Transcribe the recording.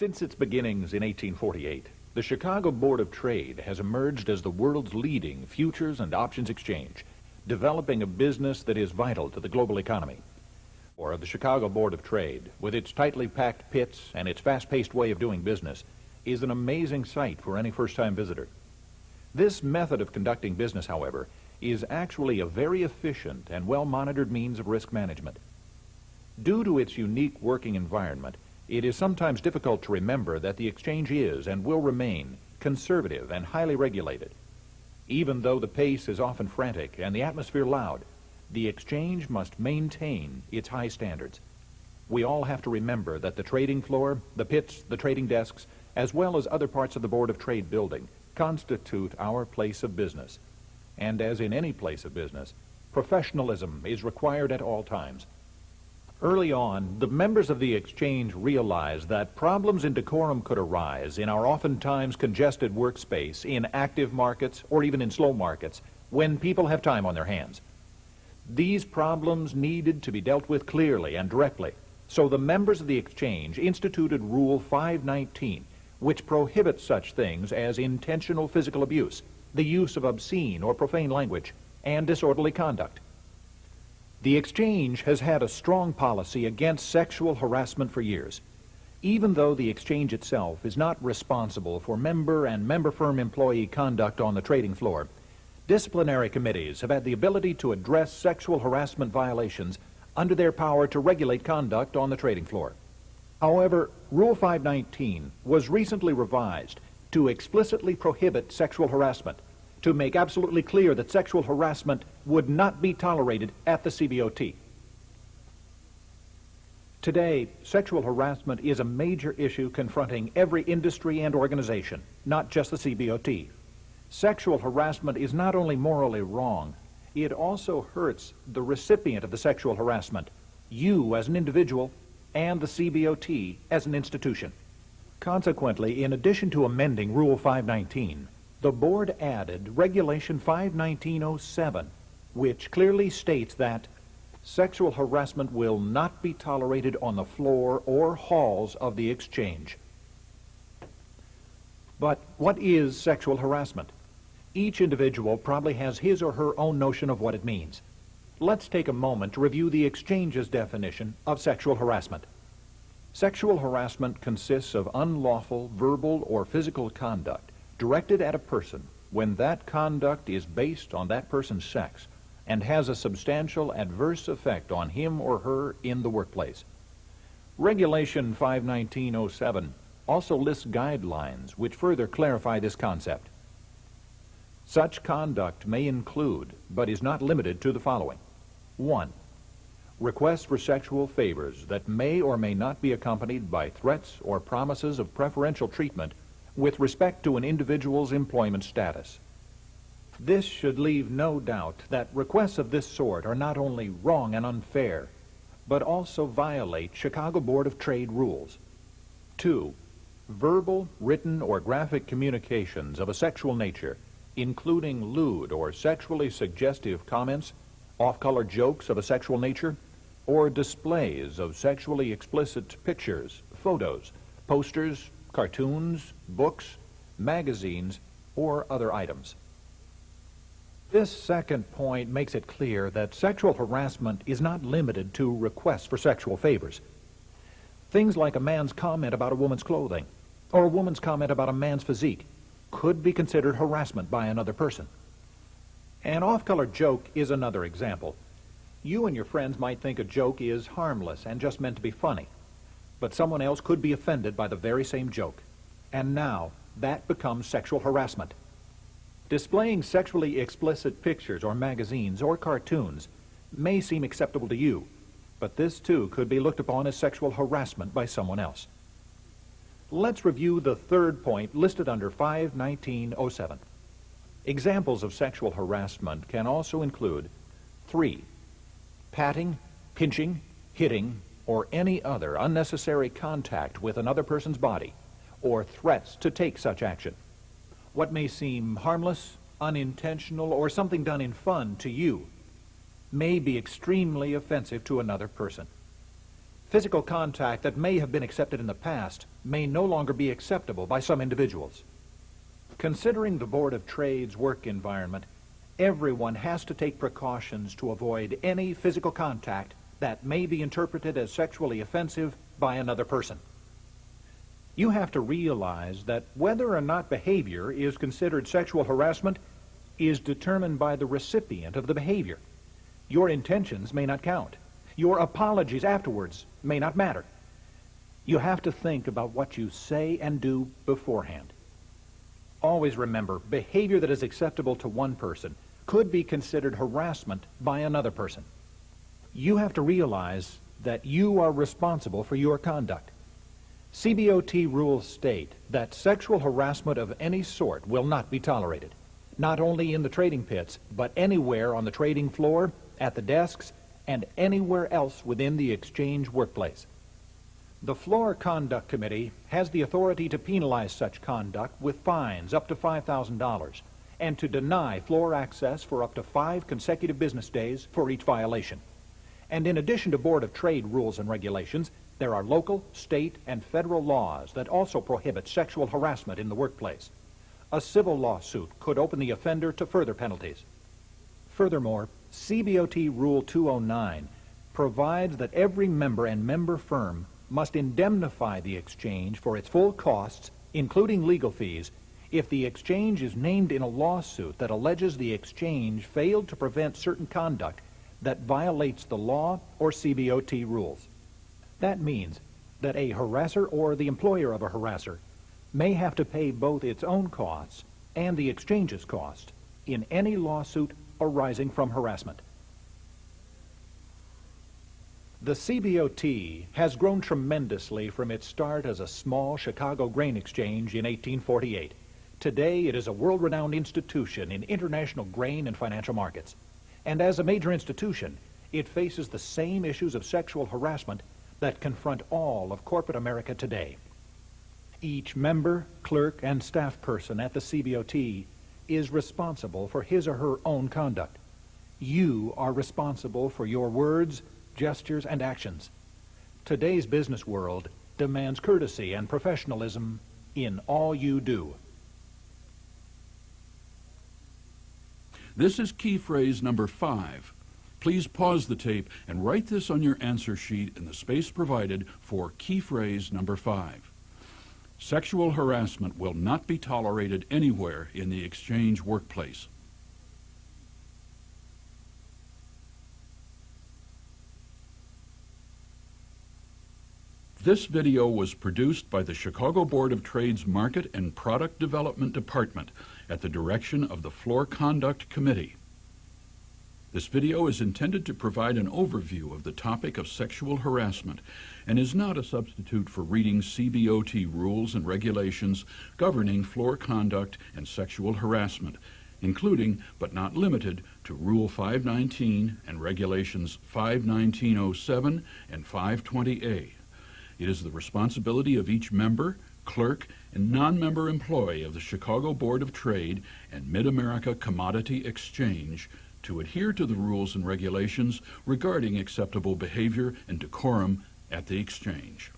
Since its beginnings in 1848, the Chicago Board of Trade has emerged as the world's leading futures and options exchange, developing a business that is vital to the global economy. Or the Chicago Board of Trade, with its tightly packed pits and its fast-paced way of doing business, is an amazing sight for any first-time visitor. This method of conducting business, however, is actually a very efficient and well-monitored means of risk management. Due to its unique working environment, it is sometimes difficult to remember that the exchange is and will remain conservative and highly regulated. Even though the pace is often frantic and the atmosphere loud, the exchange must maintain its high standards. We all have to remember that the trading floor, the pits, the trading desks, as well as other parts of the Board of Trade building, constitute our place of business. And as in any place of business, professionalism is required at all times. Early on, the members of the exchange realized that problems in decorum could arise in our oftentimes congested workspace in active markets or even in slow markets when people have time on their hands. These problems needed to be dealt with clearly and directly, so the members of the exchange instituted Rule 519, which prohibits such things as intentional physical abuse, the use of obscene or profane language, and disorderly conduct. The exchange has had a strong policy against sexual harassment for years. Even though the exchange itself is not responsible for member and member firm employee conduct on the trading floor, disciplinary committees have had the ability to address sexual harassment violations under their power to regulate conduct on the trading floor. However, Rule 519 was recently revised to explicitly prohibit sexual harassment, to make absolutely clear that sexual harassment would not be tolerated at the CBOT. Today, sexual harassment is a major issue confronting every industry and organization, not just the CBOT. Sexual harassment is not only morally wrong, it also hurts the recipient of the sexual harassment, you as an individual, and the CBOT as an institution. Consequently, in addition to amending Rule 519, the board added Regulation 51907, which clearly states that sexual harassment will not be tolerated on the floor or halls of the exchange. But what is sexual harassment? Each individual probably has his or her own notion of what it means. Let's take a moment to review the exchange's definition of sexual harassment. Sexual harassment consists of unlawful verbal or physical conduct directed at a person when that conduct is based on that person's sex and has a substantial adverse effect on him or her in the workplace. Regulation 51907 also lists guidelines which further clarify this concept. Such conduct may include, but is not limited to, the following. 1. Requests for sexual favors that may or may not be accompanied by threats or promises of preferential treatment with respect to an individual's employment status. This should leave no doubt that requests of this sort are not only wrong and unfair, but also violate Chicago Board of Trade rules. 2. Verbal, written, or graphic communications of a sexual nature, including lewd or sexually suggestive comments, off-color jokes of a sexual nature, or displays of sexually explicit pictures, photos, posters, cartoons, books, magazines, or other items. This second point makes it clear that sexual harassment is not limited to requests for sexual favors. Things like a man's comment about a woman's clothing, or a woman's comment about a man's physique, could be considered harassment by another person. An off-color joke is another example. You and your friends might think a joke is harmless and just meant to be funny, but someone else could be offended by the very same joke. And now, that becomes sexual harassment. Displaying sexually explicit pictures or magazines or cartoons may seem acceptable to you, but this too could be looked upon as sexual harassment by someone else. Let's review the third point listed under 51907. Examples of sexual harassment can also include 3. Patting, pinching, hitting, or any other unnecessary contact with another person's body, or threats to take such action. What may seem harmless, unintentional, or something done in fun to you may be extremely offensive to another person. Physical contact that may have been accepted in the past may no longer be acceptable by some individuals. Considering the Board of Trade's work environment, everyone has to take precautions to avoid any physical contact that may be interpreted as sexually offensive by another person. You have to realize that whether or not behavior is considered sexual harassment is determined by the recipient of the behavior. Your intentions may not count. Your apologies afterwards may not matter. You have to think about what you say and do beforehand. Always remember, behavior that is acceptable to one person could be considered harassment by another person. You have to realize that you are responsible for your conduct. CBOT rules state that sexual harassment of any sort will not be tolerated, not only in the trading pits, but anywhere on the trading floor, at the desks, and anywhere else within the exchange workplace. The Floor Conduct Committee has the authority to penalize such conduct with fines up to $5,000 and to deny floor access for up to 5 consecutive business days for each violation. And in addition to Board of Trade rules and regulations, there are local, state, and federal laws that also prohibit sexual harassment in the workplace. A civil lawsuit could open the offender to further penalties. Furthermore, CBOT Rule 209 provides that every member and member firm must indemnify the exchange for its full costs, including legal fees, if the exchange is named in a lawsuit that alleges the exchange failed to prevent certain conduct that violates the law or CBOT rules. That means that a harasser or the employer of a harasser may have to pay both its own costs and the exchange's cost in any lawsuit arising from harassment. The CBOT has grown tremendously from its start as a small Chicago grain exchange in 1848. Today, it is a world-renowned institution in international grain and financial markets. And as a major institution, it faces the same issues of sexual harassment that confront all of corporate America today. Each member, clerk, and staff person at the CBOT is responsible for his or her own conduct. You are responsible for your words, gestures, and actions. Today's business world demands courtesy and professionalism in all you do. This is key phrase number 5. Please pause the tape and write this on your answer sheet in the space provided for key phrase number 5. Sexual harassment will not be tolerated anywhere in the exchange workplace. This video was produced by the Chicago Board of Trade's Market and Product Development Department at the direction of the Floor Conduct Committee. This video is intended to provide an overview of the topic of sexual harassment and is not a substitute for reading CBOT rules and regulations governing floor conduct and sexual harassment, including but not limited to Rule 519 and Regulations 51907 and 520A. It is the responsibility of each member, clerk, and non-member employee of the Chicago Board of Trade and Mid-America Commodity Exchange to adhere to the rules and regulations regarding acceptable behavior and decorum at the exchange.